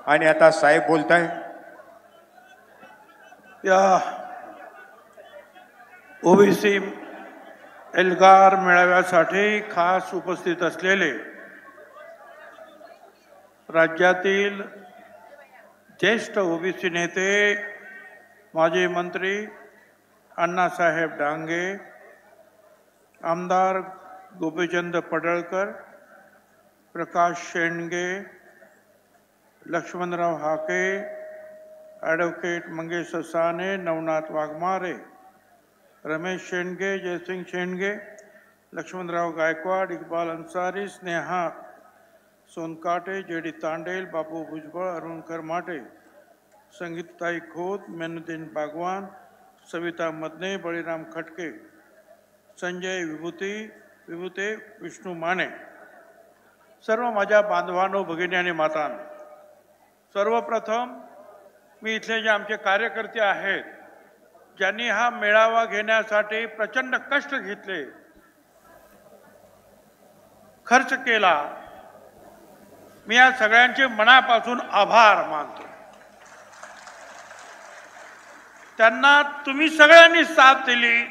आणि आता साहेब बोलताय. या ओबीसी एल्गार मेळाव्यासाठी खास उपस्थित असलेले राज्यातील ज्येष्ठ ओबीसी नेते माजी मंत्री अण्णासाहेब डांगे, आमदार गोपीचंद पडळकर, प्रकाश शेंडगे, लक्ष्मणराव हाके, ॲडव्होकेट मंगेश साने, नवनाथ वाघमारे, रमेश शेंडगे, जयसिंग शेंडगे, लक्ष्मणराव गायकवाड, इक्बाल अन्सारी, स्नेहा सोनकाटे, जेडी तांडेल, बापू भुजबळ, अरुण करमाटे, संगीताई खोत, मेनुद्दीन बागवान, सविता मदने, बळीराम खटके, संजय विभूते, विष्णू माने, सर्व माझ्या बांधवांनो, भगिनी आणि मातांनो, सर्वप्रथम मी इथले जे आमचे कार्यकर्ते आहेत ज्यांनी हा मेळावा घेण्यासाठी प्रचंड कष्ट घेतले, खर्च केला, मी या सगळ्यांचे मनापासून आभार मानतो. त्यांना तुम्ही सगळ्यांनी साथ दिली,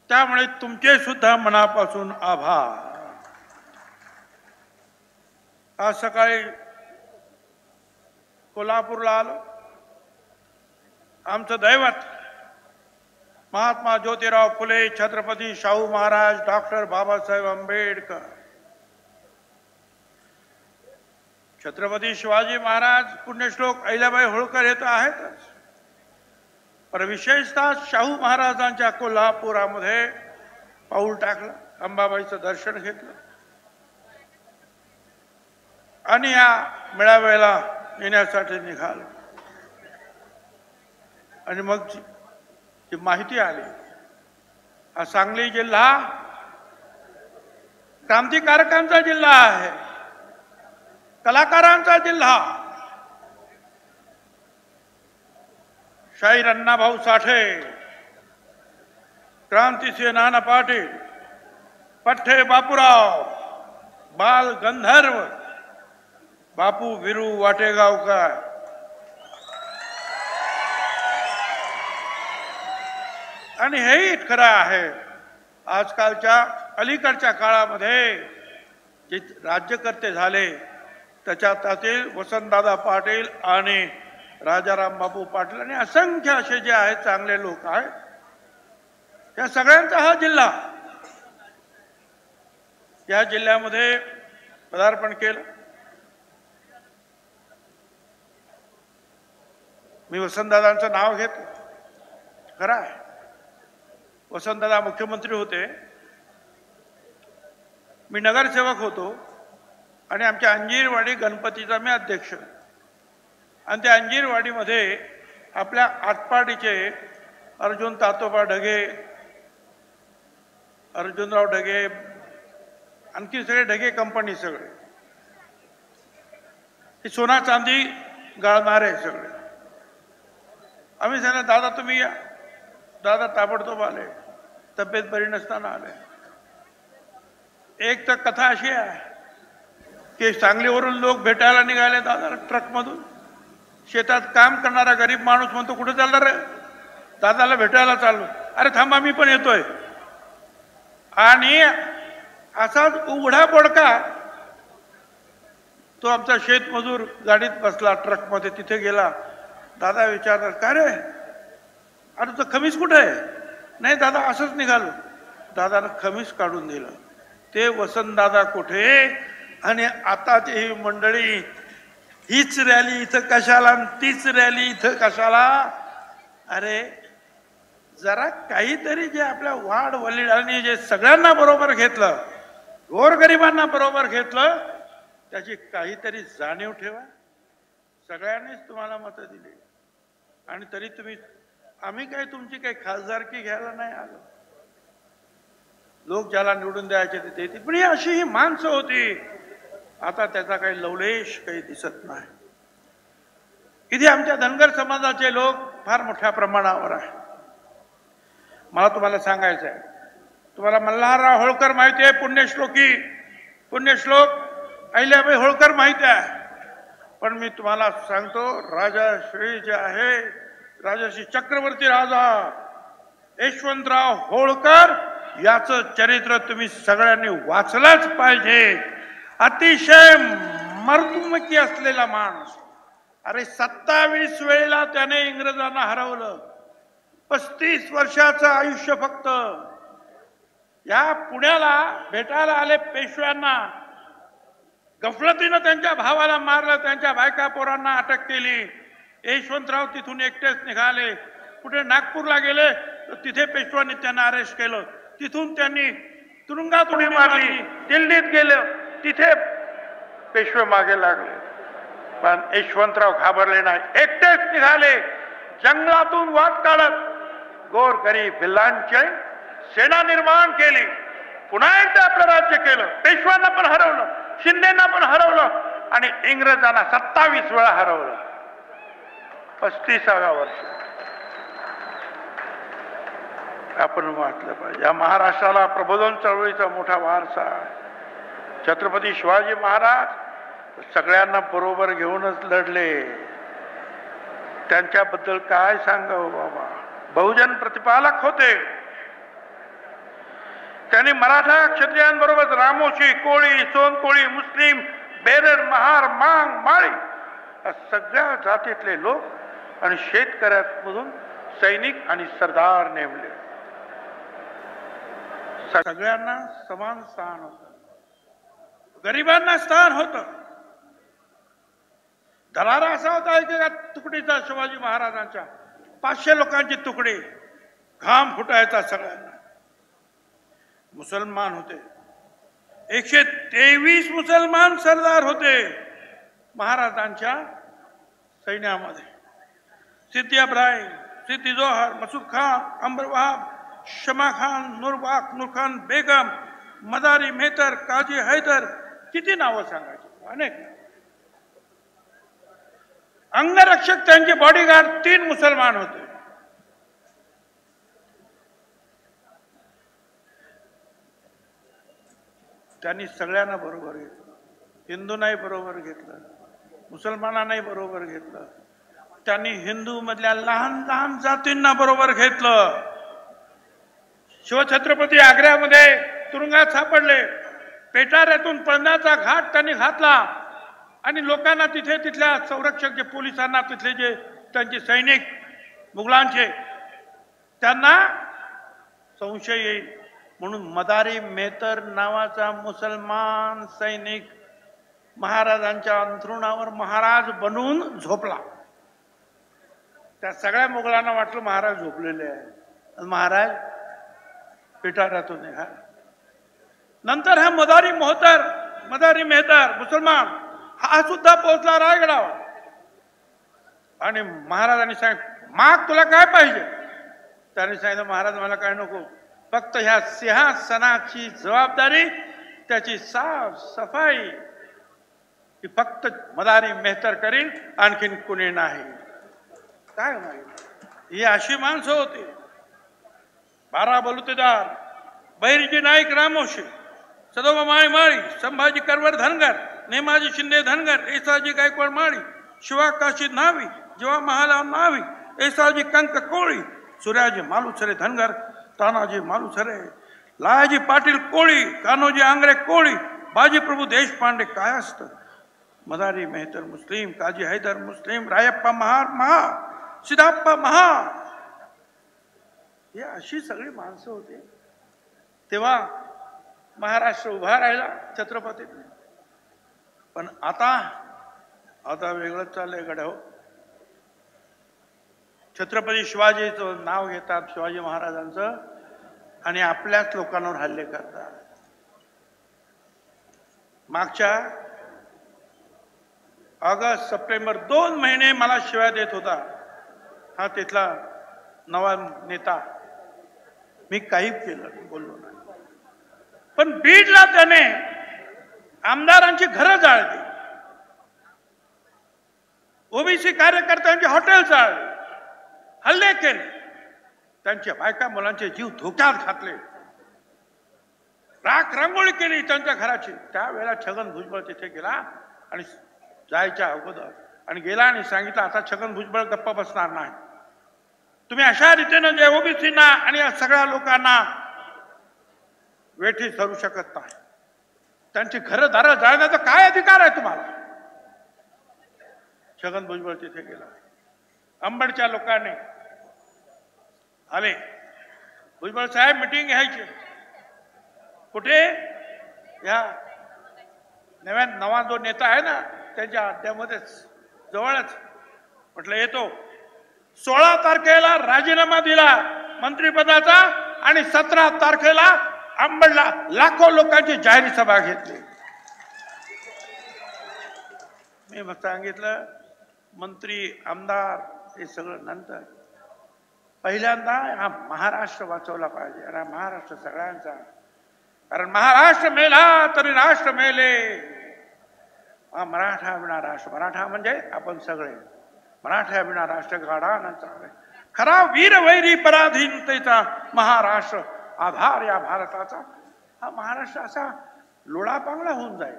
त्यामुळे तुमचे सुद्धा मनापासून आभार. आज सकाळी कोल्हापूरला आलो. आमचं दैवत महात्मा ज्योतिराव फुले, छत्रपती शाहू महाराज, डॉक्टर बाबासाहेब आंबेडकर, छत्रपती शिवाजी महाराज, पुण्यश्लोक अहिल्याबाई होळकर हे तर आहेतच, पण विशेषतः शाहू महाराजांच्या कोल्हापुरामध्ये पाऊल टाकलं, अंबाबाईचं दर्शन घेतलं आणि या मेळाव्याला येण्यासाठी निघालो. आणि मग जी माहिती आली, हा सांगली जिल्हा क्रांतिकारकांचा जिल्हा आहे, कलाकारांचा जिल्हा. शाहीर अण्णाभाऊ साठे, क्रांतिसिंह नाना पाटील, पठ्ठे बापूराव, बाल गंधर्व बापू विरू वाटेगावकर, आणि हेही खरं आहे, आजकालच्या अलीकडच्या काळामध्ये जे राज्यकर्ते झाले त्याच्यातील वसंतदादा पाटील आणि राजाराम बापू पाटील आणि असंख्य असे जे आहेत चांगले लोक आहेत, त्या सगळ्यांचा हा जिल्हा, या जिल्ह्यामध्ये पदार्पण केलं. मी वसंतदादांचं नाव घेतो, खरं आहे, वसंतदादा मुख्यमंत्री होते, मी नगरसेवक होतो आणि आमच्या अंजीरवाडी गणपतीचा मी अध्यक्ष. आणि त्या अंजीरवाडीमध्ये आपल्या आटपाडीचे अर्जुन तातोबा ढगे, अर्जुनराव ढगे, आणखी सगळे ढगे कंपनी, सगळे हे सोना चांदी गाळणारे सगळे. आम्ही सांगितलं दादा तुम्ही या. दादा ताबडतोब आले, तब्येत बरी नसताना आले. एक तर कथा अशी आहे की सांगलीवरून लोक भेटायला निघाले दादा ट्रकमधून. शेतात काम करणारा गरीब माणूस म्हणतो कुठे चालणार रे? दादाला भेटायला चाललो. अरे थांबा मी पण येतोय. आणि असाच उघडा बोडका तो आमचा शेतमजूर गाडीत बसला, ट्रकमध्ये तिथे गेला. दादा विचारतात काय रे, अरे तुझं खमीस कुठे आहे? नाही दादा असंच निघालो. दादानं खमीस काढून दिलं. ते वसंतदादा कुठे आणि आताची ही मंडळी, हीच रॅली इथं कशाला, तीच रॅली इथं कशाला? अरे जरा काहीतरी जे आपल्या वाढ वडिलांनी जे सगळ्यांना बरोबर घेतलं, गोरगरिबांना बरोबर घेतलं, त्याची काहीतरी जाणीव ठेवा. सगळ्यांनीच तुम्हाला मतं दिली आणि तरी तुम्ही, आम्ही काही तुमची काही खासदारकी घ्यायला नाही आलो. लोक ज्याला निवडून द्यायचे ते देतील, पण ही अशी ही माणसं होती. आता त्याचा काही लवलेश काही दिसत नाही. इथे आमच्या धनगर समाजाचे लोक फार मोठ्या प्रमाणावर आहे. मला तुम्हाला सांगायचं आहे, तुम्हाला मल्हारराव होळकर माहिती आहे, पुण्यश्लोक अहिल्याबाई होळकर माहिती आहे. पण मी तुम्हाला सांगतो, राजाश्री जे आहे, राजर्षी चक्रवर्ती राजा यशवंतराव होळकर याचं चरित्र तुम्ही सगळ्यांनी वाचलंच पाहिजे. अतिशय मर्दुमकी असलेला माणूस. अरे 27 वेळेला त्याने इंग्रजांना हरवलं. 35 वर्षाचं आयुष्य फक्त. या पुण्याला भेटायला आले पेशव्यांना, गफलतीनं त्यांच्या भावाला मारलं, त्यांच्या बायका पोरांना अटक केली. यशवंतराव तिथून एकटेच निघाले. कुठे नागपूरला गेले तर तिथे पेशव्यांनी त्यांना अरेस्ट केलं. तिथून त्यांनी तुरुंगात उडी मारली. दिल्लीत गेले, तिथे पेशवे मागे लागले. पण यशवंतराव घाबरले नाही, एकटेच निघाले. जंगलातून वाट काढत गोरगरीब भिल्लांची सेना निर्माण केली. पुन्हा एकदा आपलं राज्य केलं. पेशव्यांना पण हरवलं, शिंदेना पण हरवलं आणि इंग्रजांना 27 वेळा हरवलं. 35व्या वर्ष आपण वाचलं पाहिजे. या महाराष्ट्राला प्रबोधन चळवळीचा मोठा वारसा आहे. छत्रपती शिवाजी महाराज सगळ्यांना बरोबर घेऊनच लढले. त्यांच्याबद्दल काय सांगावं बाबा. बहुजन प्रतिपालक होते. त्यांनी मराठा क्षत्रियांबरोबर रामोशी, कोळी, सोनकोळी, मुस्लिम, बेरड, महार, मांग, माळी या सगळ्या जातीतले लोक आणि शेतकऱ्यांमधून सैनिक आणि सरदार नेमले. सगळ्यांना समान स्थान होतं. गरिबांना स्थान होतं. दरारा असा होता एका तुकडीचा शिवाजी महाराजांच्या. 500 लोकांची तुकडी. घाम फुटायचा सगळ्यांना. मुसलमान होते. 123 मुसलमान सरदार होते महाराजांच्या सैन्यामध्ये. सिद्दी इब्राहिम, सिद्दी जोहर, मसूद खान, अंबर वहाब, शमा खान, नूर खान बेगम, मदारी मेहतर, काजी हैदर, किती नावं सांगायची, अनेक. अंगरक्षक त्यांचे बॉडीगार्ड 3 मुसलमान होते. त्यांनी सगळ्यांना बरोबर घेतलं. हिंदूंनाही बरोबर घेतलं, मुसलमानांनाही बरोबर घेतलं. त्यांनी हिंदू मधल्या लहान लहान जातींना बरोबर घेतलं. शिवछत्रपती आग्र्यामध्ये तुरुंगात सापडले. पेटाऱ्यातून पळण्याचा घाट त्यांनी घातला आणि लोकांना तिथे तिथल्या संरक्षक जे पोलिसांना तिथले जे त्यांचे सैनिक मुघलांचे त्यांना संशय येईल म्हणून मदारी मेहतर नावाचा मुसलमान सैनिक महाराजांच्या अंथरुणावर महाराज बनून झोपला. त्या सगळ्या मुघलांना वाटलं महाराज झोपलेले आहे. महाराज पिटाऱ्यातून निघाला. नंतर हा मदारी मेहतर मुसलमान हा सुद्धा पोहोचला रायगडावर आणि महाराजांनी सांगितलं, माग तुला काय पाहिजे. त्यांनी सांगितलं, महाराज मला काय नको, फक्त ह्या सिंहासनाची जबाबदारी, त्याची साफ सफाई ही फक्त मदारी मेहतर करील, आणखीन कुणी नाही. काय माहिती ही अशी माणसं होती. 12 बलुतेदार, बहिर्जी नाईक रामोशी, सदोबा माळी माळी, संभाजी करवर धनगर, नेमाजी शिंदे धनगर, येसाजी गायकवाड माळी, शिवा काशी नावी, जीवा महालाव नावी, येसाजी कंक कोळी, सूर्याजी मालुसरे धनगर, तानाजी मालुसरे, लायाजी पाटील कोळी, कान्होजी आंग्रे कोळी, बाजीप्रभू देशपांडे कायस्थ, मदारी मेहतर मुस्लिम, काजी हैदर मुस्लिम, रायप्पा महार, सिद्धाप्पा महार. हे अशी सगळी माणसं होती. तेव्हा महाराष्ट्र उभा राहिला छत्रपती. पण आता वेगळं चाललंय गड्या. छत्रपती शिवाजीचं नाव घेतात, शिवाजी महाराजांचं, आणि आपल्याच लोकांवर हल्ले करतात. मागच्या ऑगस्ट सप्टेंबर 2 महिने मला शिव्या देत होता हा तिथला नवा नेता. मी काही केलं नाही, बोललो नाही. पण बीडला त्याने आमदारांची घरं जाळली, ओबीसी कार्यकर्त्यांची हॉटेल जाळली, हल्ले केले, त्यांच्या बायका मुलांचे जीव धोक्यात घातले, राख रांगोळी केली त्यांच्या घराची. त्यावेळेला छगन भुजबळ तिथे गेला आणि जायच्या अगोदर आणि गेला आणि सांगितलं आता छगन भुजबळ गप्पा बसणार नाही. तुम्ही अशा रीतीनं जे ओबीसीना आणि या सगळ्या लोकांना वेठी धरू शकत नाही. त्यांची घरं दारं जाळण्याचा काय अधिकार आहे तुम्हाला? छगन भुजबळ तिथे गेला. अंबडच्या लोकांनी आले, भुजबळ साहेब मिटिंग घ्यायची. कुठे? या नवा जो नेता आहे ना त्याच्या अड्ड्यामध्येच जवळच. म्हटलं येतो. 16 तारखेला राजीनामा दिला मंत्रिपदाचा आणि 17 तारखेला अंबडला लाखो लोकांची जाहीर सभा घेतली. मी मग सांगितलं मंत्री आमदार हे सगळं नंतर, पहिल्यांदा हा महाराष्ट्र वाचवला पाहिजे. आणि महाराष्ट्र सगळ्यांचा, कारण महाराष्ट्र मेला तरी राष्ट्र मेले. हा मराठा विना राष्ट्र, मराठा म्हणजे आपण सगळे, मराठा विना राष्ट्र गाडा न चाले. खरा वीर वैरी पराधीनतेचा महाराष्ट्र आधार या भारताचा. हा महाराष्ट्र असा लोळापांगळा होऊन जाईल.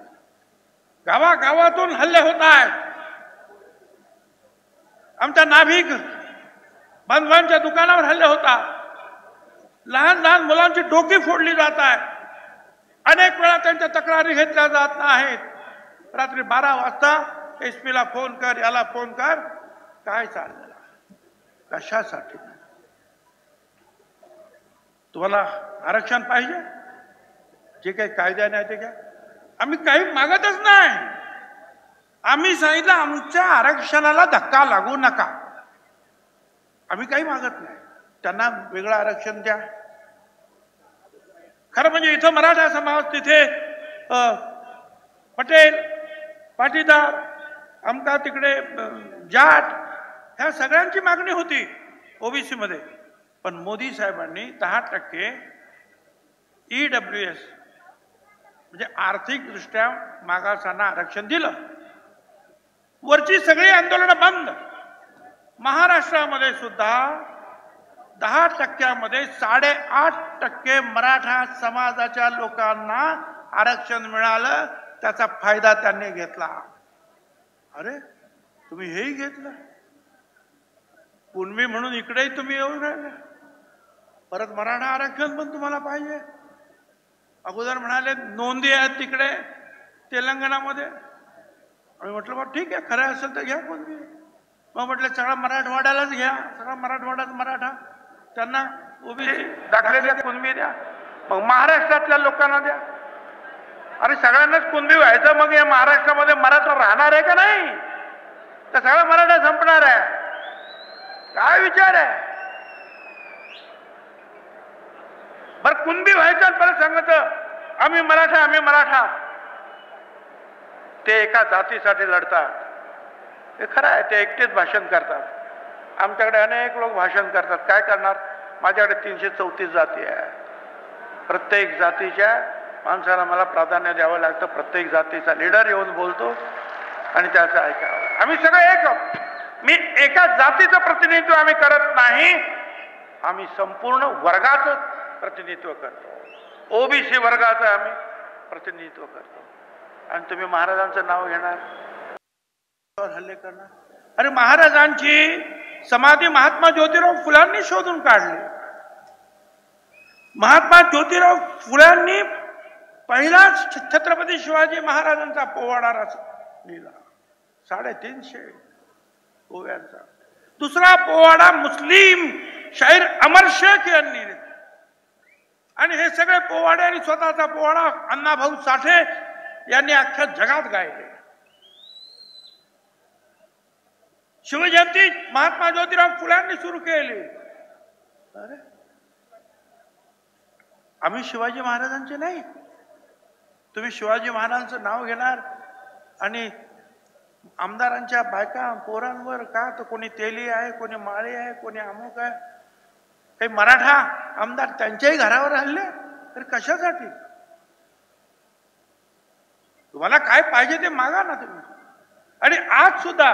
गावागावातून हल्ले होत आहेत. आमच्या नाभिक बांधवांच्या दुकानावर हल्ले होतात. लहान लहान मुलांची डोकी फोडली जात आहे. अनेक वेळा त्यांच्या तक्रारी घेतल्या जात नाहीत. रात्री 12 वाजता SP ला फोन कर, याला फोन कर. काय चाललेलं, कशासाठी? तुम्हाला आरक्षण पाहिजे, जे काही कायद्याने आहे ते घ्या. आम्ही काही मागतच नाही. आम्ही सांगितलं आमच्या आरक्षणाला धक्का लागू नका. आम्ही काही मागत नाही. त्यांना वेगळं आरक्षण द्या. खरं म्हणजे इथं मराठा समाज, तिथे पटेल, पाटीदार, आमका तिकडे जाट, ह्या सगळ्यांची मागणी होती ओबीसी मध्ये. पण मोदी साहेबांनी 10% EWS म्हणजे आर्थिकदृष्ट्या मागासांना आरक्षण दिलं. वरची सगळी आंदोलनं बंद. महाराष्ट्रामध्ये सुद्धा 10%मध्ये 8.5% मराठा समाजाच्या लोकांना आरक्षण मिळालं. त्याचा फायदा त्यांनी घेतला. अरे तुम्ही हेही घेतलं, कुणबी म्हणून इकडेही तुम्ही येऊन राहिले. परत मराठा आरक्षण पण तुम्हाला पाहिजे. अगोदर म्हणाले नोंदी आहेत तिकडे तेलंगणामध्ये. आम्ही म्हटलं बा ठीक आहे, खरं असेल तर घ्या कुणबी. मग म्हटलं सगळा मराठवाड्यालाच घ्या, सगळा मराठवाड्यात मराठा, त्यांना ओबीसी दाखले द्या, कुणबी द्या. मग महाराष्ट्रातल्या लोकांना द्या. अरे सगळ्यांनाच कुणबी व्हायचं, मग या महाराष्ट्रामध्ये मराठा राहणार आहे का नाही? तर सगळा मराठा संपणार आहे. काय विचार आहे? बरं कुणबी व्हायचं परत सांगत आम्ही मराठा, आम्ही मराठा. ते एका जातीसाठी लढतात. हे खरं आहे, ते एकटेच भाषण करतात. आमच्याकडे अनेक लोक भाषण करतात. काय करणार? माझ्याकडे 334 जाती आहे. प्रत्येक जातीच्या माणसाला मला प्राधान्य द्यावं लागतं. प्रत्येक जातीचा लीडर येऊन बोलतो आणि त्याचं ऐकावं. आम्ही सगळे एक. मी एका जातीचं प्रतिनिधित्व आम्ही करत नाही. आम्ही संपूर्ण वर्गाचं प्रतिनिधित्व करतो. ओबीसी वर्गाचं आम्ही प्रतिनिधित्व करतो. आणि तुम्ही महाराजांचं नाव घेणार, हल्ले करणार. अरे महाराजांची समाधी महात्मा ज्योतिराव फुलांनी शोधून काढली. महात्मा ज्योतिराव फुलांनी पहिलाच छत्रपती शिवाजी महाराजांचा पोवाडा लिहिला, 350 ओव्यांचा. दुसरा पोवाडा मुस्लिम शाहीर अमर शेख यांनी लिहिला. आणि हे सगळे पोवाडे आणि स्वतःचा पोवाडा अण्णाभाऊ साठे यांनी अख्ख्या जगात गायले. शिवजयंती महात्मा ज्योतिराव फुलांनी सुरू केली. अरे आम्ही शिवाजी महाराजांचे नाही. तुम्ही शिवाजी महाराजांचं नाव घेणार आणि आमदारांच्या बायका पोरांवर का, तर कोणी तेली आहे, कोणी माळी आहे, कोणी अमुक आहे. काही मराठा आमदार त्यांच्याही घरावर हल्ले. तर कशासाठी? तुम्हाला काय पाहिजे ते मागा ना तुम्ही. आणि आज सुद्धा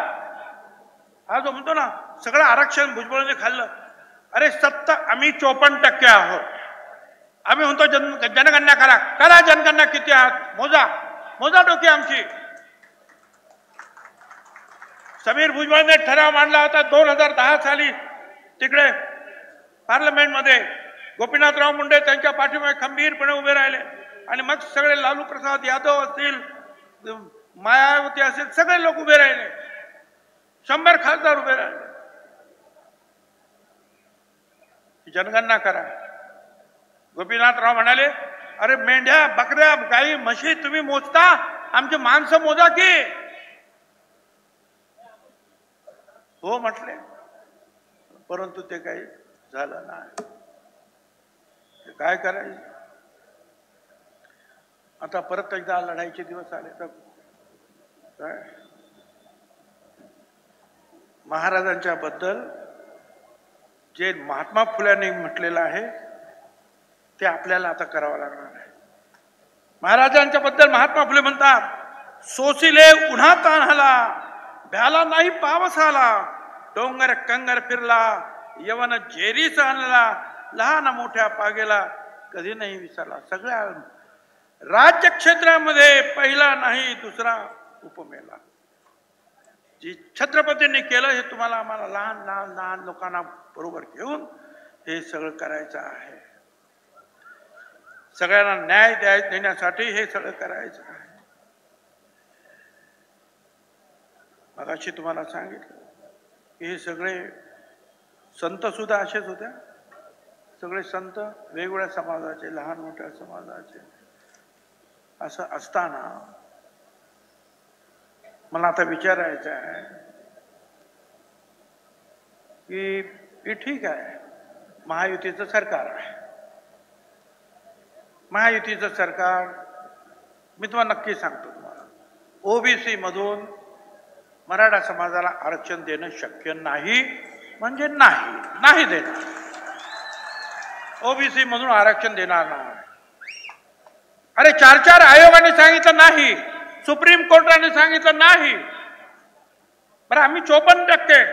हा जो म्हणतो ना सगळं आरक्षण भुजबळांनी खाल्लं. अरे आम्ही 54% आहोत. आम्ही म्हणतो जनगणना करा. जनगणना किती आहात मोजा, मोजा डोकी आमची. समीर भुजबळने ठराव मांडला होता 2010 साली तिकडे पार्लमेंटमध्ये. गोपीनाथराव मुंडे त्यांच्या पाठीमागे खंबीरपणे उभे राहिले आणि मग सगळे लालू प्रसाद यादव असतील, मायावती असतील, सगळे लोक उभे राहिले. 100 खासदार उभे राहिले. जनगणना करा. गोपीनाथराव म्हणाले, अरे मेंढ्या, बकऱ्या, गाई, म्हशी तुम्ही मोजता, आमची माणसं मोजा की. हो म्हटले, परंतु ते काही झालं नाही. काय करायचं आता? परत एकदा लढाईचे दिवस आले तर काय? महाराजांच्या बद्दल जे महात्मा फुल्यांनी म्हटलेलं आहे ते आपल्याला आता करावं लागणार आहे. महाराजांच्या बद्दल महात्मा फुले म्हणतात, सोसिले उन्हा तान्हाला, भ्याला नाही पावस आला, डोंगर कंगर फिरला, यवन जेरीस आणला, लहान मोठ्या पागेला कधी नाही विसरला. सगळ्या राज्य क्षेत्रामध्ये पहिला नाही दुसरा उपमेला. जी छत्रपतींनी केलं हे तुम्हाला आम्हाला लहान लहान लहान लोकांना बरोबर घेऊन हे सगळं करायचं आहे. सगळ्यांना न्याय देण्यासाठी हे सगळं करायचं आहे. मगाशी तुम्हाला सांगितलं की हे सगळे संत सुद्धा असेच होते. सगळे संत वेगवेगळ्या समाजाचे, लहान मोठ्या समाजाचे. असं असताना मला आता विचारायचं आहे की हे ठीक आहे, महायुतीचं सरकार आहे. महायुतीचं सरकार, मी तुम्हाला नक्की सांगतो, तुम्हाला ओबीसी मधून मराठा समाजाला आरक्षण देणं शक्य नाही, म्हणजे नाही देणार. ओबीसी मधून आरक्षण देणार नाही. अरे 4 आयोगाने सांगितलं नाही, सुप्रीम कोर्टाने सांगितलं नाही. बरं, आम्ही 54%,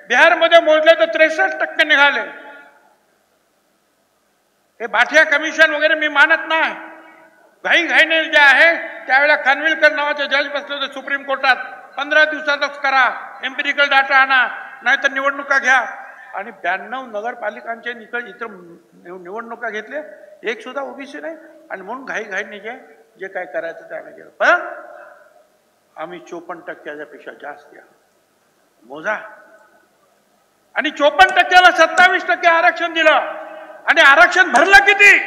बिहारमध्ये मोजले तर 63% निघाले. हे बाठिया कमिशन वगैरे मी मानत नाही. घाईने जे आहे त्यावेळेला खानविलकर नावाचे जज बसले होते सुप्रीम कोर्टात, 15 दिवसातच करा, एम्पिरिकल डाटा आणा, नाहीतर निवडणुका घ्या. आणि 92 नगरपालिकांचे इतर निवडणुका घेतले, एक सुद्धा ओबीसी नाही. आणि म्हणून घाईने जे काय करायचं ते आम्ही केलं. पण आम्ही 54% पेक्षा जास्त या मोजा. आणि 54%ला 27% आरक्षण दिलं. आणि आरक्षण भरलं किती?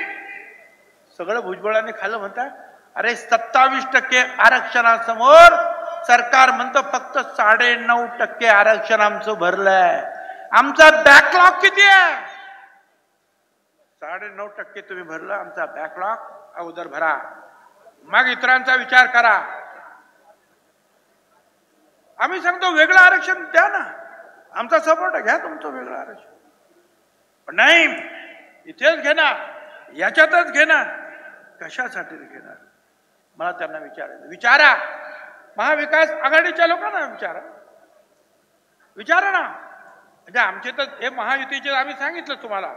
सगळं भुजबळांनी खाल्लं म्हणतात. अरे 27% आरक्षणासमोर सरकार म्हणतं फक्त 9.5% आरक्षण आमचं भरलंय. आमचा बॅकलॉग किती आहे? 9.5% तुम्ही भरलं. आमचा बॅकलॉग अगोदर भरा, मग इतरांचा विचार करा. आम्ही सांगतो वेगळं आरक्षण द्या ना, आमचा सपोर्ट घ्या तुमचं वेगळं आरक्षण. पण नाही, इथेच घेणार, याच्यातच घेणार. कशासाठी घेणार? मला त्यांना विचारायचं. विचारा, महाविकास आघाडीच्या लोकांना विचारा ना. म्हणजे आमचे तर हे महायुतीचे आम्ही सांगितलं तुम्हाला.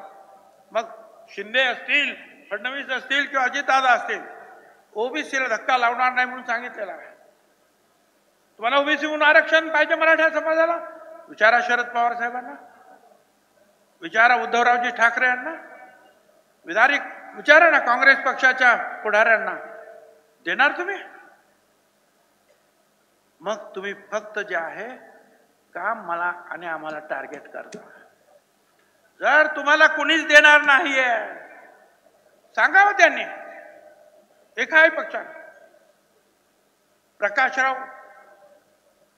मग शिंदे असतील, फडणवीस असतील किंवा अजितदादा असतील, ओबीसीला धक्का लावणार नाही म्हणून सांगितलेलं आहे. तुम्हाला ओबीसी म्हणून आरक्षण पाहिजे मराठा समाजाला, विचारा शरद पवार साहेबांना, विचारा उद्धवरावजी ठाकरे यांना, विचारा ना काँग्रेस पक्षाच्या पुढाऱ्यांना. देणार तुम्ही? मग तुम्ही फक्त जे आहे काम मला आणि आम्हाला टार्गेट करता. जर तुम्हाला कोणीच देणार नाहीये, सांगावं त्यांनी. एकाही पक्षाने,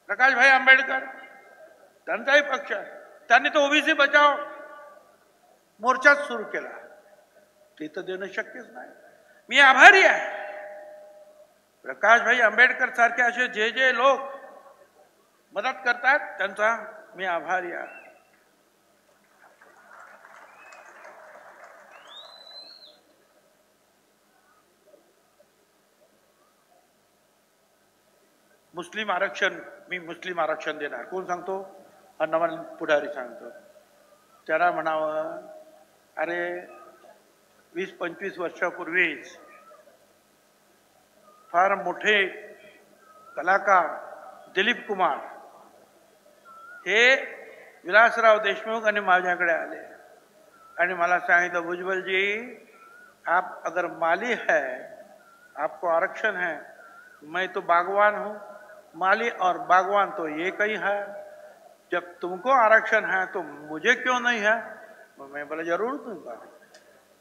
प्रकाशभाई आंबेडकर त्यांचाही पक्ष, त्यांनी तो ओबीसी बचाव मोर्चाच सुरू केला. ते तर देणं शक्यच नाही. मी आभारी आहे. प्रकाशभाई आंबेडकर सारखे असे जे लोक मदत करतात त्यांचा मी आभारी आहे. मुस्लिम आरक्षण, मी मुस्लिम आरक्षण देणार. कोण सांगतो? हा नवा पुढारी सांगतो. त्याला म्हणावं, अरे 20-25 वर्षापूर्वीच फार मोठे कलाकार दिलीप कुमार हे विलासराव देशमुख आणि माझ्याकडे आले आणि मला सांगितलं, भुजबल जी आप अगर माली है, आपको आरक्षण है, मैं तो बागवान हूँ, माली और बागवान तो एक ही है, जब तुमको आरक्षण है तो मुझे क्यों नहीं है? मैं बोला जरूर दूंगा.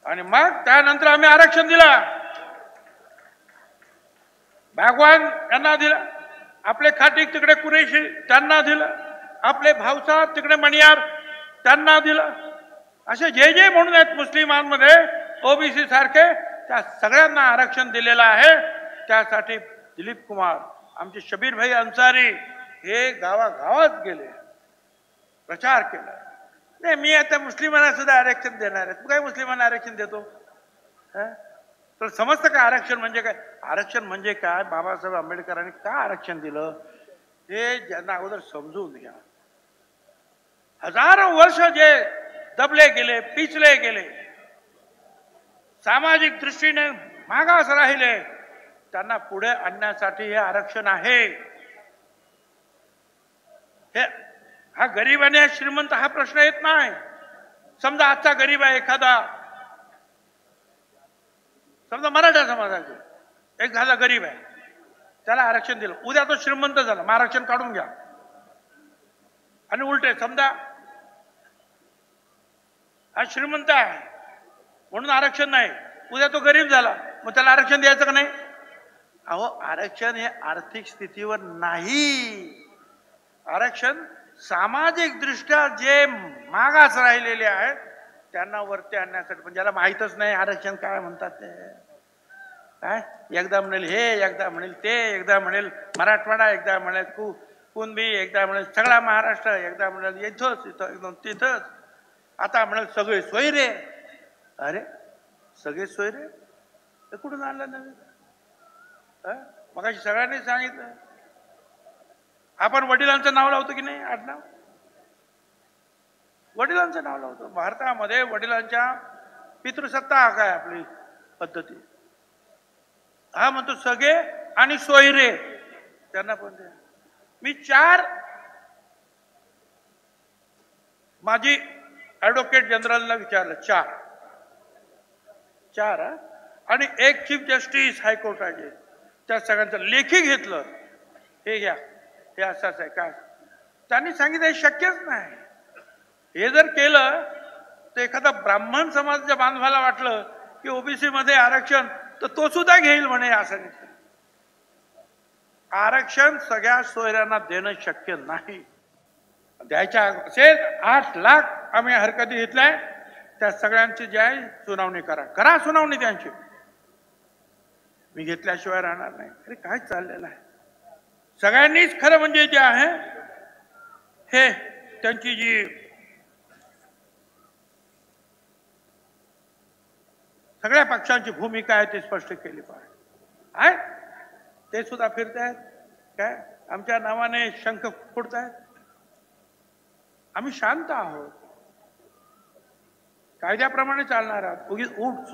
आणि मग त्यानंतर आम्ही आरक्षण दिलं, बागवान यांना दिलं, आपले खाटीक तिकडे कुरेशी त्यांना दिलं, आपले भावसाहेब तिकडे मणियार त्यांना दिलं. असे जे जे म्हणून आहेत मुस्लिमांमध्ये ओबीसी सारखे, त्या सगळ्यांना आरक्षण दिलेलं आहे. त्यासाठी दिलीप कुमार, आमचे शबीर भाई अन्सारी हे गावागावात गेले, प्रचार केला. नाही मी आता मुस्लिमांना सुद्धा आरक्षण देणार आहे. तू काय मुस्लिमांना आरक्षण देतो? तर समजतं का आरक्षण म्हणजे काय? आरक्षण म्हणजे काय? बाबासाहेब आंबेडकरांनी का आरक्षण दिलं हे ज्यांना अगोदर समजून घ्या. हजारो वर्ष जे दबले गेले, पिचले गेले, सामाजिक दृष्टीने मागास राहिले, त्यांना पुढे आणण्यासाठी हे आरक्षण आहे. हे हा गरीब आणि श्रीमंत हा प्रश्न येत नाही. समजा आजचा गरीब आहे एखादा, समजा मराठा समाजाचे एक झाला गरीब आहे, त्याला आरक्षण दिलं, उद्या तो श्रीमंत झाला, मग आरक्षण काढून घ्या. आणि उलटे समजा हा श्रीमंत आहे म्हणून आरक्षण नाही, उद्या तो गरीब झाला, मग त्याला आरक्षण द्यायचं का नाही? अहो आरक्षण हे आर्थिक स्थितीवर नाही, आरक्षण सामाजिक दृष्ट्या जे मागास राहिलेले आहेत त्यांना वरती आणण्यासाठी. पण ज्याला माहीतच नाही आरक्षण काय म्हणतात ते काय, एकदा म्हणेल हे, एकदा म्हणेल ते, एकदा म्हणेल मराठवाडा, एकदा म्हणेल कुणबी, एकदा म्हणेल सगळा महाराष्ट्र, एकदा म्हणेल इथंच इथं एकदम तिथंच, आता म्हणेल सगळे सोयरे. अरे सगळे सोयरे ते कुठून आणलं नवीन? मगाशी सगळ्यांनी सांगितलं, आपण वडिलांचं नाव लावतो की नाही? आडनाव वडिलांचं नाव लावतो. भारतामध्ये वडिलांच्या पितृसत्ता काय आपली पद्धती. हा म्हणतो सगळे आणि सोयरे, त्यांना पण द्या. मी 4 माझी ऍडव्होकेट जनरलला विचारलं, 4 आणि एक चीफ जस्टिस हायकोर्टाचे, त्या सगळ्यांचं लेखी घेतलं, हे घ्या, हे असंच आहे काय. त्यांनी सांगितलं हे शक्यच नाही. हे जर केलं तर एखादा ब्राह्मण समाजाच्या बांधवाला वाटलं की ओबीसी मध्ये आरक्षण, तर तो सुद्धा घेईल म्हणे. असं नाही, आरक्षण सगळ्या सोयऱ्यांना देणं शक्य नाही. द्यायच्या असेल 8 लाख आम्ही हरकती घेतलाय, त्या सगळ्यांची जी आहे सुनावणी करा सुनावणी त्यांची. मी घेतल्याशिवाय राहणार नाही. अरे काय चाललेलं आहे? सगळ्यांनीच खरं म्हणजे जे आहे हे त्यांची जी सगळ्या पक्षांची भूमिका आहे ती स्पष्ट केली पाहिजे. ते सुद्धा फिरतायत काय आमच्या नावाने शंख फोडतायत. आम्ही शांत आहोत, कायद्याप्रमाणे चालणार आहोत. उगीच उठ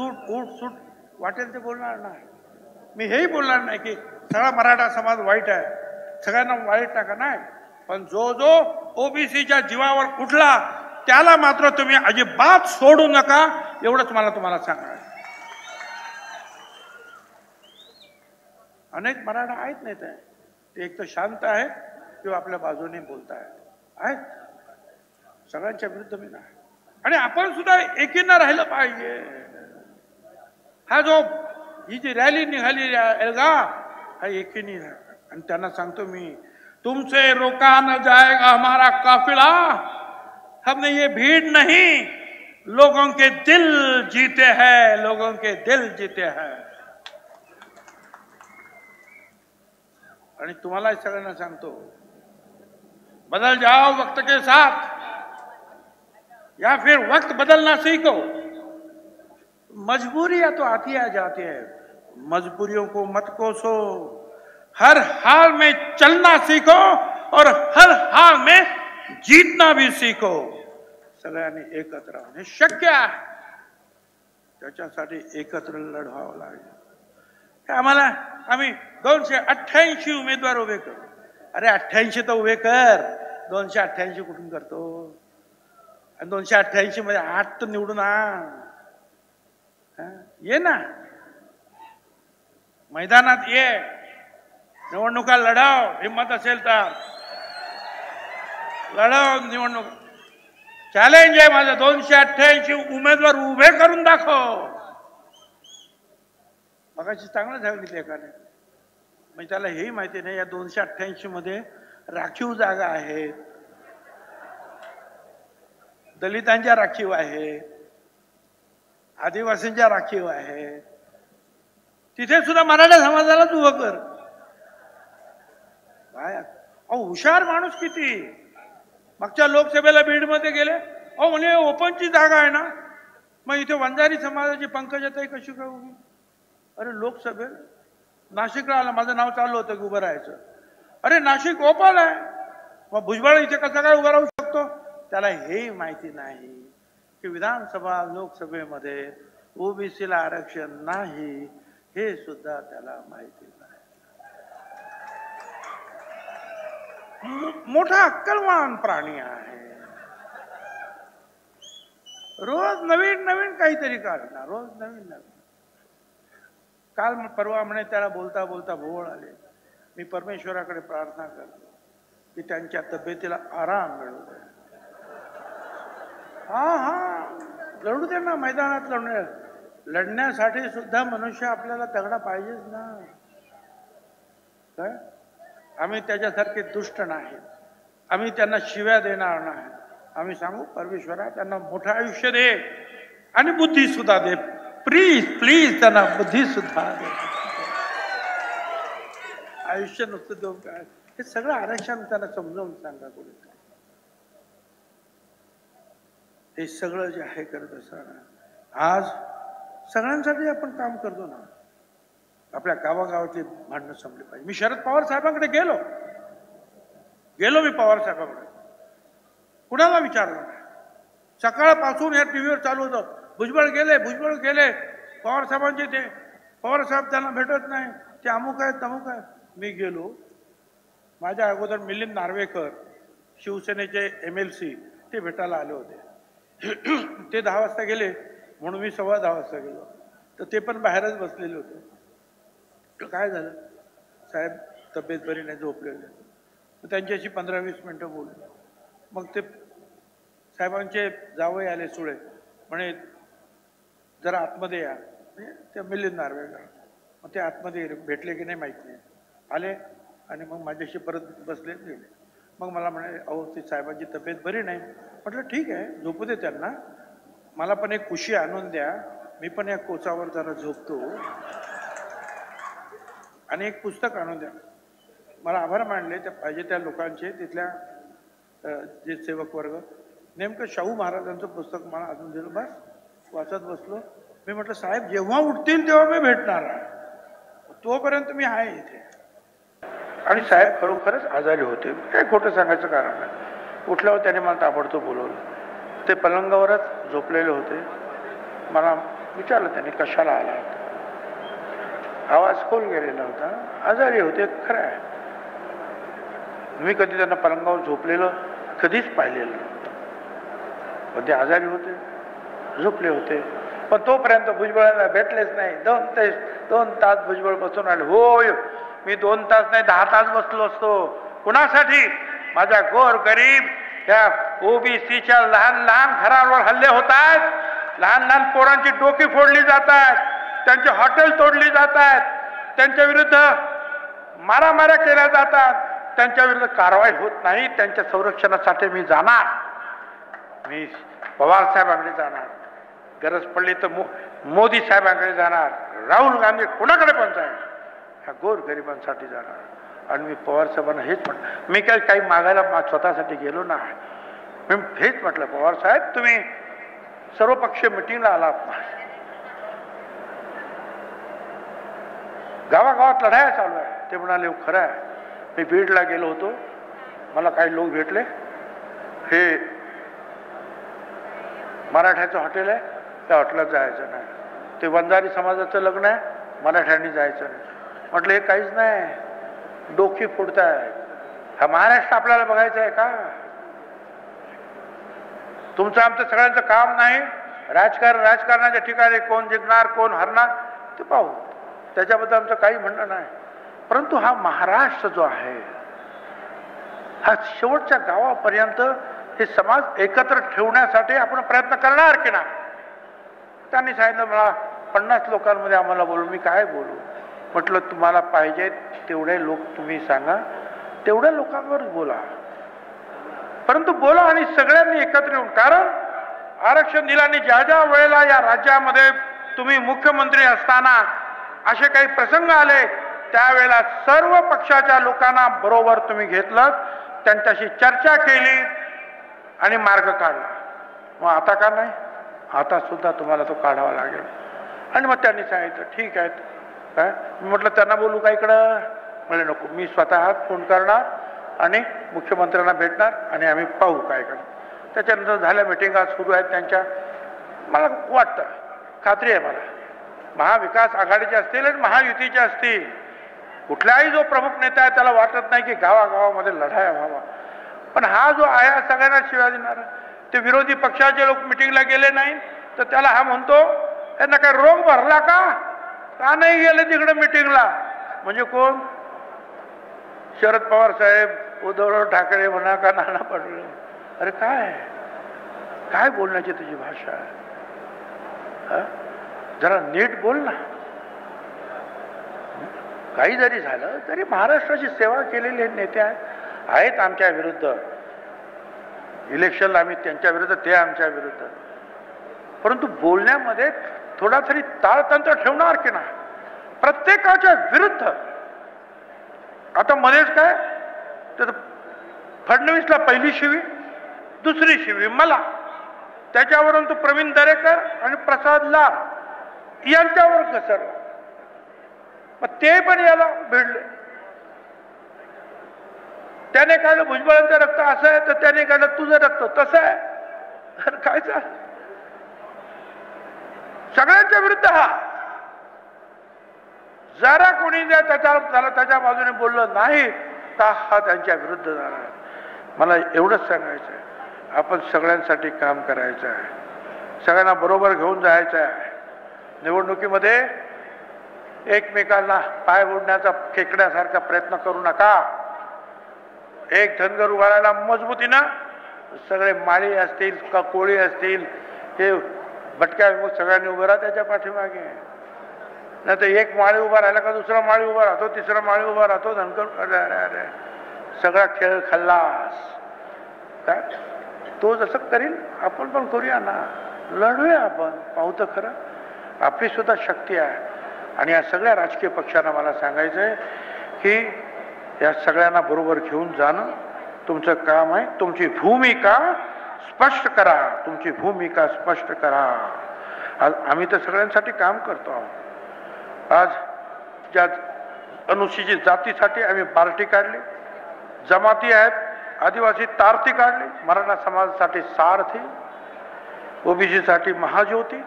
सूट वाटेल ते बोलणार नाही. मी हेही बोलणार नाही की सगळा मराठा समाज वाईट आहे, सगळ्यांना वाईट टाका, नाही. पण जो जो ओबीसीच्या जीवावर उठला त्याला मात्र तुम्ही अजिबात सोडू नका, एवढंच मला तुम्हाला सांगायचं. अनेक मराठा आहेत नाही ते एक तर शांत आहे किंवा आपल्या बाजूने बोलतायत, सगळ्यांच्या विरुद्ध मी नाही. आणि आपण सुद्धा एकीनं राहिलं पाहिजे. ही जी रॅली निघाली एल्गा, हा एकीने आहे. आणि त्यांना सांगतो मी, तुमसे रोका न जाएगा हमारा काफिला, हमने ये भीड़ नहीं, लोगों के दिल जीते हैं, लोगों के दिल जीते हैं. आणि तुम्हाला सगळ्यांना सांगतो, बदल जाओ वक्त के साथ या फिर वक्त बदलना सीखो. मजबूरियां तो आती है जाती है, मजबूरियों को मत कोसो. हर हाल में चलना सीखो और हर हाल में जीतना भी सीखो. सगळ्यांनी एकत्र राहून हे शक्य आहे, त्याच्यासाठी एकत्र लढवावं लागेल. आम्ही 288 उमेदवार उभे करू. अरे 88 तर उभे कर, 288 कुठून करतो? आणि 288 मध्ये 8 तर निवडून ये ना, मैदानात ये, निवडणुका लढाव, हिंमत असेल तर लढाव निवडणूक. चॅलेंज आहे माझं, 288 उमेदवार उभे करून दाखव. मगाशी चांगलं सांगितलं एकाने, म्हणजे त्याला हेही माहिती नाही या 288 मध्ये राखीव जागा आहेत, दलितांच्या राखीव आहे, आदिवासींच्या राखीव आहे, तिथे सुद्धा मराठा समाजालाच उभं कर. काय हुशार माणूस किती. मागच्या लोकसभेला बीडमध्ये गेले, म्हणजे ओपनची जागा आहे ना, मग इथे वंजारी समाजाची पंकजाताई कशी काय उभी? अरे लोकसभेत नाशिकला आला, माझं नाव चालू होतं की उभं राहायचं. अरे नाशिक ओपन आहे, मग भुजबळ इथे कसा काय उभा राहू शकतो? त्याला हेही माहिती नाही की विधानसभा लोकसभेमध्ये ओबीसीला आरक्षण नाही, हे सुद्धा त्याला माहिती नाही. मोठा अक्कलवान प्राणी आहे, रोज नवीन नवीन काहीतरी काढणार, रोज नवीन नवीन. काल परवा म्हणे त्याला बोलता बोलता भोवळ आले. मी परमेश्वराकडे प्रार्थना करतो की त्यांच्या तब्येतीला आराम मिळू दे. लढू दे ना, मैदानात लढण्यासाठी सुद्धा मनुष्य आपल्याला तगडा पाहिजेच ना. काय आम्ही त्याच्यासारखे दुष्ट नाही, आम्ही त्यांना शिव्या देणार नाही. आम्ही सांगू परमेश्वरा त्यांना मोठं आयुष्य दे आणि बुद्धी सुद्धा दे, प्लीज प्लीज त्यांना बुद्धी सुद्धा दे. आयुष्य नुसतं देऊन काय, हे सगळं आरक्षण त्यांना समजावून सांगा कोणी. हे सगळं जे आहे करत असताना आज सगळ्यांसाठी आपण काम करतो ना. आपल्या गावागावातली भांडणं संपली पाहिजे. मी शरद पवार साहेबांकडे गेलो मी पवार साहेबांकडे, कुणाला विचारलं नाही. सकाळपासून या टीव्हीवर चालू होतं, भुजबळ गेले पवार साहेबांचे, ते पवार साहेब त्यांना भेटत नाही, ते अमुक आहेत तमुक आहेत. मी गेलो, माझ्या अगोदर मिलिंद नार्वेकर शिवसेनेचे MLC ते भेटायला आले होते. ते 10 वाजता गेले म्हणून मी 10:15 वाजता गेलो, तर ते पण बाहेरच बसलेले होते. काय झालं, साहेब तब्येत बरी नाही, झोपलेले. त्यांच्याशी 15-20 मिनिटं बोललो. मग ते साहेबांचे जावई आले सुळे, म्हणे जरा आतमध्ये या. ते मिलिंद नार्वेकर, मग ते आतमध्ये भेटले की नाही माहीत नाही, आले आणि मग माझ्याशी परत बसले गेले. मग मला म्हणे अहो ती साहेबांची तब्येत बरी नाही. म्हटलं ठीक आहे, झोपू दे त्यांना, मला पण एक कुशी आणून द्या, मी पण या कोचावर जरा झोपतो, आणि एक पुस्तक आणून द्या. मला आभार मानले त्या पाहिजे त्या लोकांचे, तिथल्या जे सेवक वर्ग. नेमकं शाहू महाराजांचं पुस्तक मला आणून दिलं, बस वाचत बसलो. मी म्हटलं साहेब जेव्हा उठतील तेव्हा मी भेटणार आहे, तोपर्यंत मी आहे इथे. आणि साहेब खरोखरच आजारी होते, काय खोटं सांगायचं कारण नाही. उठल्यावर त्याने मला ताबडतोब बोलवलं. ते पलंगावरच झोपलेले होते. मला विचारलं त्याने कशाला आला होता. आवाज खोल गेलेला होता, आजारी होते खरं आहे. मी कधी त्यांना पलंगावर झोपलेलं कधीच पाहिलेलं नव्हतं, पण ते आजारी होते, झोपले होते. पण तोपर्यंत भुजबळांना भेटलेच नाही. 2 तास भुजबळ बसून आले. होय, मी 2 तास नाही 10 तास बसलो असतो. कुणासाठी? माझ्या गोर गरीब त्या ओबीसीच्या लहान लहान घरांवर हल्ले होत आहेत, लहान लहान पोरांची डोकी फोडली जात आहेत, त्यांची हॉटेल तोडली जात आहेत, त्यांच्या विरुद्ध मारामाऱ्या केल्या जातात, त्यांच्या विरुद्ध कारवाई होत नाही. त्यांच्या संरक्षणासाठी मी जाणार, मी पवार साहेबांकडे जाणार, गरज पडली तर मोदी साहेबांकडे जाणार, राहुल गांधी कोणाकडे पण जाईल, ह्या गोर गरिबांसाठी जाणार. आणि मी पवार साहेबांना हेच म्हटलं, मी काही मागायला स्वतःसाठी गेलो नाही. मी हेच म्हटलं, पवार साहेब तुम्ही सर्वपक्षीय मिटिंगला आलात ना, गावागावात लढाया चालू आहे. ते म्हणाले खरं आहे. मी बीडला गेलो होतो, मला काही लोक भेटले, हे मराठ्याचं हॉटेल आहे, त्या हॉटेलात जायचं नाही, ते वंजारी समाजाचं लग्न आहे, मराठ्यांनी जायचं नाही. म्हटलं हे काहीच नाही, डोकी फोडताय, हा महाराष्ट्र आपल्याला बघायचा आहे का? तुमचं आमचं सगळ्यांचं काम नाही. राजकारणाच्या ठिकाणी कोण जिंकणार कोण हरणार ते पाहू, त्याच्याबद्दल आमचं काही म्हणणं नाही. परंतु हा महाराष्ट्र जो आहे हा शेवटच्या गावापर्यंत हे समाज एकत्र ठेवण्यासाठी आपण प्रयत्न करणार की नाही? त्यांनी सांगितलं मला 50 लोकांमध्ये आम्हाला बोलू. मी काय बोलू? म्हटलं तुम्हाला पाहिजे तेवढे लोक तुम्ही सांगा, तेवढ्या लोकांवर बोला. परंतु बोला आणि सगळ्यांनी एकत्र येऊन, कारण आरक्षण दिल्याने ज्या ज्या वेळेला या राज्यामध्ये तुम्ही मुख्यमंत्री असताना असे काही प्रसंग आले त्यावेळेला सर्व पक्षाच्या लोकांना बरोबर तुम्ही घेतलं, त्यांच्याशी चर्चा केली आणि मार्ग काढला. मग आता का नाही? आता सुद्धा तुम्हाला तो काढावा लागेल. आणि मग त्यांनी सांगितलं ठीक आहे. काय मी म्हटलं त्यांना बोलू का इकडं? म्हणजे नको, मी स्वतः फोन करणार आणि मुख्यमंत्र्यांना भेटणार आणि आम्ही पाहू काय करणार. त्याच्यानंतर झाल्या मिटिंगा सुरू आहेत त्यांच्या. मला वाटतं, खात्री आहे मला, महाविकास आघाडीचे असतील आणि महायुतीचे असतील, कुठलाही जो प्रमुख नेता आहे त्याला वाटत नाही की गावागावामध्ये लढाया व्हावा. पण हा जो आहे सगळ्यांना शिव्या देणारा, ते विरोधी पक्षाचे लोक मिटिंगला गेले नाही तर त्याला हा म्हणतो त्यांना काय रोग भरला का नाही गेले तिकडे मिटिंगला? म्हणजे कोण? शरद पवार साहेब, उद्धवराव ठाकरे म्हणा का नाना पटोले. अरे काय बोलण्याची तुझी भाषा आहे? जरा नीट बोल ना. काही जरी झालं तरी महाराष्ट्राची सेवा केलेले नेते आहेत आमच्या विरुद्ध. इलेक्शनला आम्ही त्यांच्या विरुद्ध, ते आमच्या विरुद्ध. परंतु बोलण्यामध्ये थोडा तरी ताळतंत्र ठेवणार की नाही? प्रत्येकाच्या विरुद्ध. आता मध्येच काय तर फडणवीसला पहिली शिवी, दुसरी शिवी मला, त्याच्यावरून तो प्रवीण दरेकर आणि प्रसाद लाड यांच्यावर घसरला. मग ते पण याला भिडले. त्याने काढलं भुजबळांचं रक्त असं आहे तर त्याने काढलं तुझं रक्त तसं आहे. अरे काय चाल, सगळ्यांच्या विरुद्ध हा. जरा कोणी त्याच्या बाजूने बोललं नाही तर हा त्यांच्या विरुद्ध जाणार. मला एवढंच सांगायचं आहे, आपण सगळ्यांसाठी काम करायचं आहे, सगळ्यांना बरोबर घेऊन जायचं आहे. निवडणुकीमध्ये एकमेकांना पाय ओढण्याचा खेकड्यासारखा प्रयत्न करू नका. एक धनगर उभा राहिला मजबूतीनं, सगळे माळी असतील का कोळी असतील, हे भटक्या विमुक्त सगळ्यांनी उभं राहा त्याच्या पाठीमागे. नाही तर एक माळी उभा राहिला का दुसरा माळी उभा राहतो, तिसरा माळी उभा राहतो, धनगर. अरे सगळा खेळ खल्लास. काय तो जसं करील आपण पण करूया ना, लढूया आपण, पाहू तर खरं. आपली सुद्धा शक्ती आहे. आणि या सगळ्या राजकीय पक्षांना मला सांगायचं आहे की या सगळ्यांना बरोबर घेऊन जाणं तुमचं काम आहे. तुमची भूमिका स्पष्ट करा, तुमची भूमिका स्पष्ट करा. आज आम्ही तर सगळ्यांसाठी काम करतो आहोत. आज ज्या अनुसूचित जातीसाठी आम्ही पार्टी काढली, जमाती आहेत आदिवासी तारती काढली, मराठा समाजासाठी सारथी, ओबीसीसाठी महाज्योती,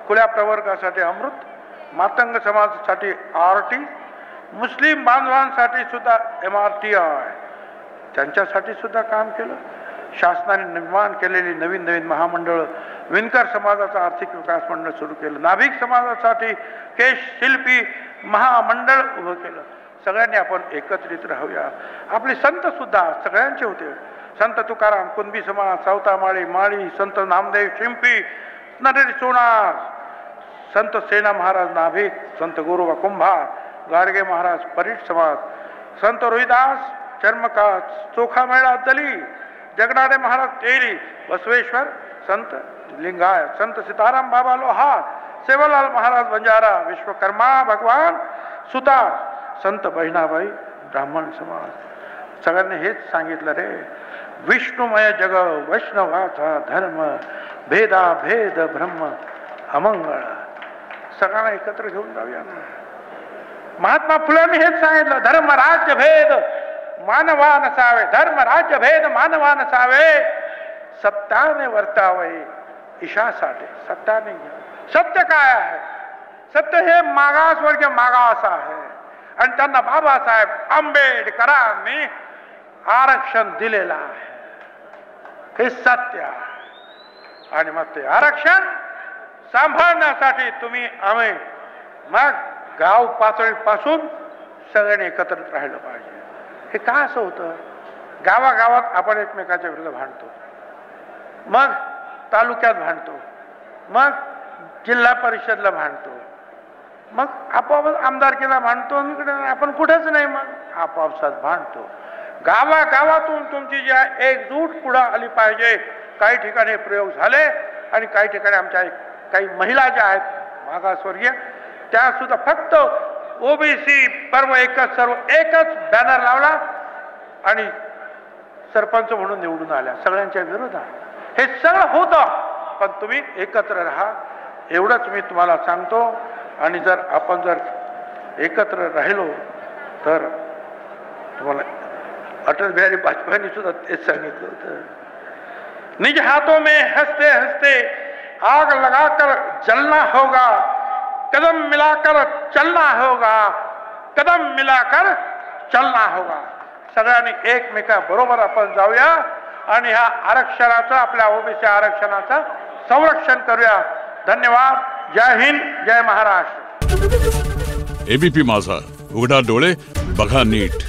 खुल्या प्रवर्गासाठी अमृत, मातंग समाजासाठी आरटी, मुस्लिम बांधवांसाठी सुद्धा MRTI, त्यांच्यासाठी सुद्धा काम केलं. शासनाने निर्माण केलेली नवीन महामंडळ, विणकर समाजाचं आर्थिक विकास मंडळ सुरू केलं, नाभिक समाजासाठी केश शिल्पी महामंडळ उभं केलं. सगळ्यांनी आपण एकत्रित राहूया. आपले संत सुद्धा सगळ्यांचे होते. संत तुकाराम कुणबी समाज, सावता माळी, संत नामदेव शिंपी, नरेश सोनार, संत सेना महाराज नाभिक, संत गोरोबा कुंभार, गाडगे महाराज परीट समाज, संत रोहिदास चर्मकाज, चोखा मेळा दली, जगनाडे महाराज तेली, बसवेश्वर, संत लिंगायत, संत सीताराम बाबा लोहार, सेवालाल महाराज बंजारा, विश्वकर्मा भगवान सुतार, संत बहिणाबाई ब्राह्मण समाज. सगळ्यांनी हेच सांगितलं रे, विष्णुमय जग वैष्णवाचा धर्म, भेदा भेद ब्रह्म अमंगळ. सगळ्यांना एकत्र घेऊन जाऊया ना. महात्मा फुल्यांनी हेच सांगितलं, धर्म राज्य भेद मानवा नसावे, धर्म राज्य भेद मानवा नसावे, सत्याने वर्तावे ईशासाठी. सत्याने, सत्य काय आहे? सत्य हे मागासवर्गीय मागास आहे. आणि त्यांना बाबासाहेब आंबेडकरांनी आरक्षण दिलेलं आहे, हे सत्य आहे. आणि मग ते आरक्षण सांभाळण्यासाठी तुम्ही आम्ही मग गाव पातळीपासून सगळ्यांनी एकत्रित राहिलं पाहिजे. हे का असं होतं? गावागावात आपण एकमेकाच्या विरुद्ध भांडतो, मग तालुक्यात भांडतो, मग जिल्हा परिषदला भांडतो, मग आपोआप आमदारकीला भांडतो, आपण कुठेच नाही, मग आपोआपसात भांडतो. गावागावातून तुमची जी एकजूट पुढे आली पाहिजे. काही ठिकाणी प्रयोग झाले आणि काही ठिकाणी आमच्या काही महिला ज्या आहेत मागासवर्गीय त्या सुद्धा फक्त ओबीसी पर्व एकच सर्व एकच बॅनर लावला आणि सरपंच म्हणून निवडून आल्या सगळ्यांच्या विरोधात. हे सगळं होतं, पण तुम्ही एकत्र राहा एवढंच मी तुम्हाला सांगतो. आणि जर आपण जर एकत्र राहिलो तर तुम्हाला अटल बिहारी वाजपेयींनी सुद्धा तेच सांगितलं होतं, निज हाथों में हंसते हंसते आग लगाकर जलना होगा, कदम मिलाकर चलना होगा, कदम मिलाकर चलना होगा. सगळ्यांनी एकमेकाबरोबर आपण जाऊया आणि ह्या आरक्षणाचं आपल्या ओबीसी आरक्षणाचं संरक्षण करूया. धन्यवाद. जय हिंद, जय महाराष्ट्र. एबीपी माझा, उघडा डोळे बघा नीट.